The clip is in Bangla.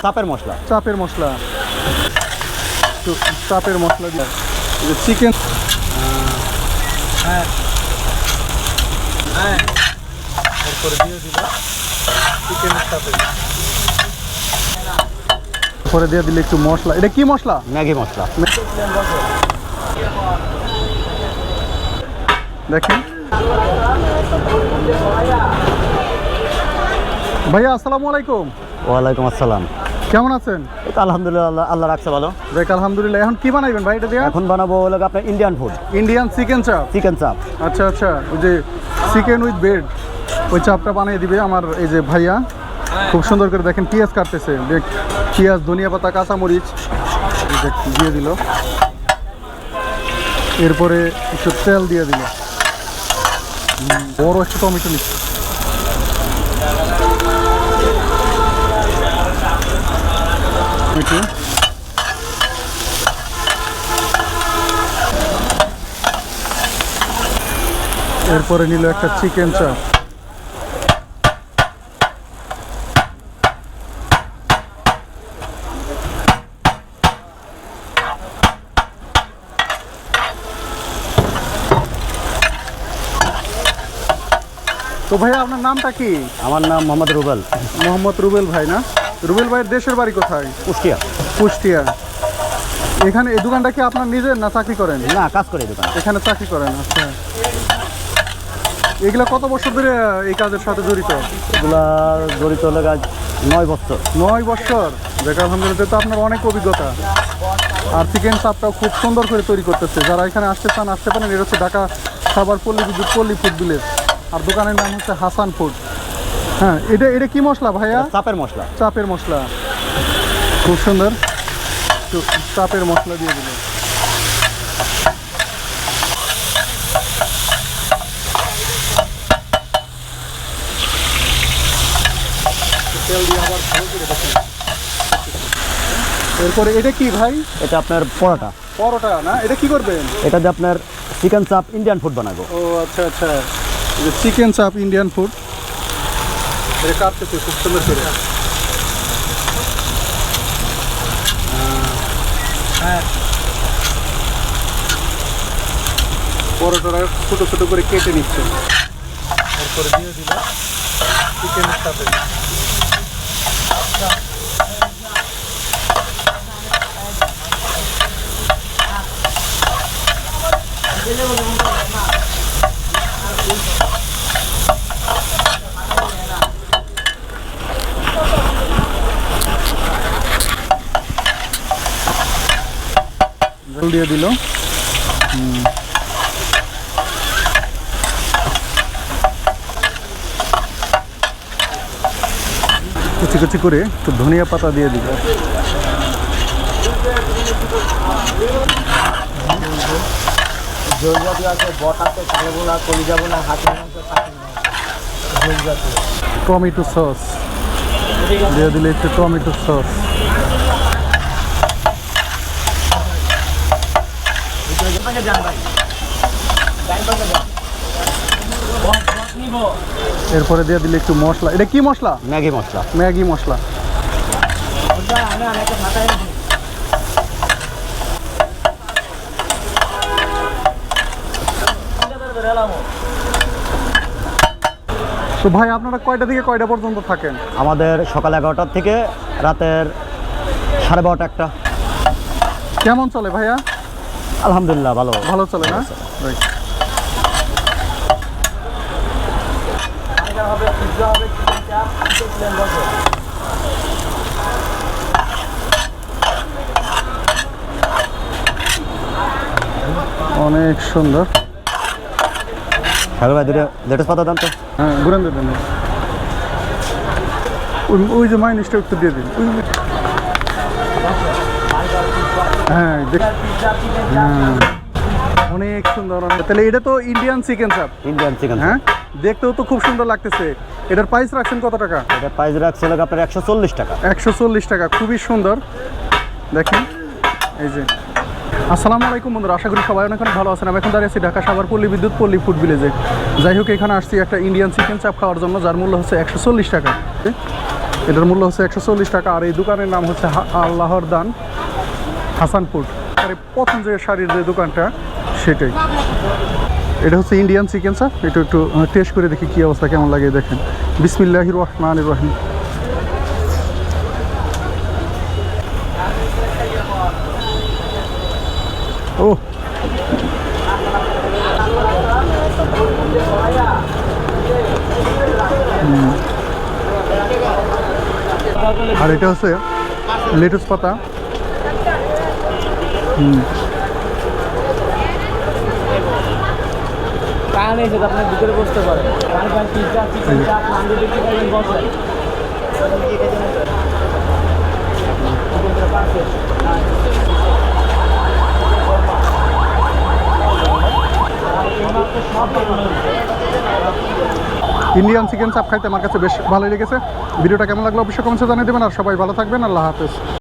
চাপের মশলা। চাপের মশলা, তো চাপের মশলা দিয়ে চিকেন। এরপরে দিয়ে দিল চিকেনের সাথে, পরে দিয়ে দিলে একটু মশলা। এটা কি মশলা? ম্যাগি মশলা। দেখেন ভাইয়া, আসসালামু আলাইকুম। ওয়ালাইকুম আসসালাম। কেমন আছেন? এই তো আলহামদুলিল্লাহ, আল্লাহ রাখছে ভালো। দেখ আলহামদুলিল্লাহ। এখন কি বানাইবেন ভাই এটা দিয়ে? এখন বানাবো হলো আপনার ইন্ডিয়ান ফুড, ইন্ডিয়ান চিকেন চাপ। চিকেন চাপ। আচ্ছা আচ্ছা, ওই যে চিকেন উইথ ব্রেড, ওই চাপটা বানিয়ে দিবে আমার এই যে ভাইয়া। খুব সুন্দর করে দেখেন পেঁয়াজ কাটতেছে, দেখ পেঁয়াজ, ধনিয়া পাতা, কাঁচামরিচ দিয়ে দিল। এরপরে একটু তেল দিয়ে দিল, বড় একটা টমেটো নিচ্ছে। এরপরে নিল একটা চিকেন চাপ। তো ভাইয়া আপনার নামটা কি? আমার নাম মোহাম্মদ রুবেল। মোহাম্মদ রুবেল ভাই না? রুবেল ভাইয়ের দেশের বাড়ি কোথায়? কুষ্টিয়া। কুষ্টিয়া। এখানে এই দোকানটা কি আপনার নিজের না চাকরি করেন? না, কাজ করি দোকানে। এখানে চাকরি করেন, আচ্ছা। এগুলা কত বছর ধরে এই কাজের সাথে জড়িত? এগুলা জড়িত হলে 9 বছর। 9 বছর। দেখ আলহামদুলিল্লাহ, তো আপনার অনেক অভিজ্ঞতা। আর চিকেন চাপটাও খুব সুন্দর করে তৈরি করতেছে। যারা এখানে আসতে চান আসতে পারেন। এটা হচ্ছে ঢাকা সাভার পল্লী বিদ্যুৎ পল্লী ফুড ভিলেজ। আর দোকানের নাম হচ্ছে হাসান ফুড। হ্যাঁ, এটা কি মশলা ভাইয়া? চাপের মশলা। চাপের মশলা, খুব সুন্দর। তো চাপের মশলা দিয়ে দিল। তেল দিয়ে আবার ভালো করে দেখেন। এরপরে এটা কি ভাই? এটা আপনার পরোটা। পরোটা না? এটা কি করবেন? এটা দিয়ে আপনার চিকেন চাপ ইন্ডিয়ান ফুড বানাবো। ও আচ্ছা আচ্ছা, চিকেন চাপ ইন্ডিয়ান ফুড। এটা কাটতেছে খুব সুন্দর করে। পরোটাটা ছোটো ছোটো করে কেটে নিচ্ছে। এরপরে দিয়ে দিল চিকেনের সাথে। দিয়ে দিল। কুচি কুচি করে একটু ধনিয়া পাতা দিয়ে দিল। টমেটো সস দিয়ে দিলে, একটু টমেটো সস। এরপরে দিয়ে দিলে একটু মশলা। এটা কি মশলা? ম্যাগি মশলা। ম্যাগি মশলা। তো ভাই আপনারা কয়টা থেকে কয়টা পর্যন্ত থাকেন? আমাদের সকাল 11টার থেকে রাতের 12:30 একটা। কেমন চলে ভাইয়া? আলহামদুলিল্লাহ ভালো। ভালো চলে না? অনেক সুন্দর। হ্যালো ভাই, দুটো লেটেস্ট পাতা দাম তো। হ্যাঁ, ঘুরেন দেবেন। ওই যে মাইনিসটা একটু দিয়ে দিন। হ্যাঁ, অনেক সুন্দর। তাহলে এটা তো ইন্ডিয়ান চিকেন চাপ। Indian chicken. হ্যাঁ, দেখতেও তো খুব সুন্দর লাগতেছে। এটার প্রাইস রাখছেন কত টাকা? এটা প্রাইস রাখছে আপনার 140 টাকা। 140 টাকা, খুবই সুন্দর। দেখেন এই যে। আসসালামু আলাইকুম বন্ধুরা, আশা করি সবাই অনেক ভালো আছেন। আমি এখন দাঁড়িয়ে আছি ঢাকা সাভার পল্লী বিদ্যুৎ পল্লী ফুড ভিলেজে। যাই হোক, এখানে আসছি একটা ইন্ডিয়ান চিকেন চাপ খাওয়ার জন্য, যার মূল্য হচ্ছে 140 টাকা। এটার মূল্য হচ্ছে 140 টাকা। আর এই দোকানের নাম হচ্ছে আল্লাহর দান হাসানপুর। আর এই প্রথম যে শাড়ির যে দোকানটা সেটাই। এটা হচ্ছে ইন্ডিয়ান চিকেন চাপ। এটা একটু টেস্ট করে দেখি কী অবস্থা, কেমন লাগে দেখেন। বিসমিল্লাহির রহমানির রহিম। ও আর এটা হচ্ছে লেটুস পাতা। কারণ এই যে আপনার ভিতরে বসতে পারেন, বার্গার, পিৎজা, চিকেন চাপ, নান দেখতে পারবেন বসেন। ইন্ডিয়ান চিকেন চাপ খাইতে আমার কাছে বেশ ভালোই লেগেছে। ভিডিওটা কেমন লাগলো অবশ্যই কমেন্টে জানিয়ে দেবেন। আর সবাই ভালো থাকবেন। আল্লাহ হাফেজ।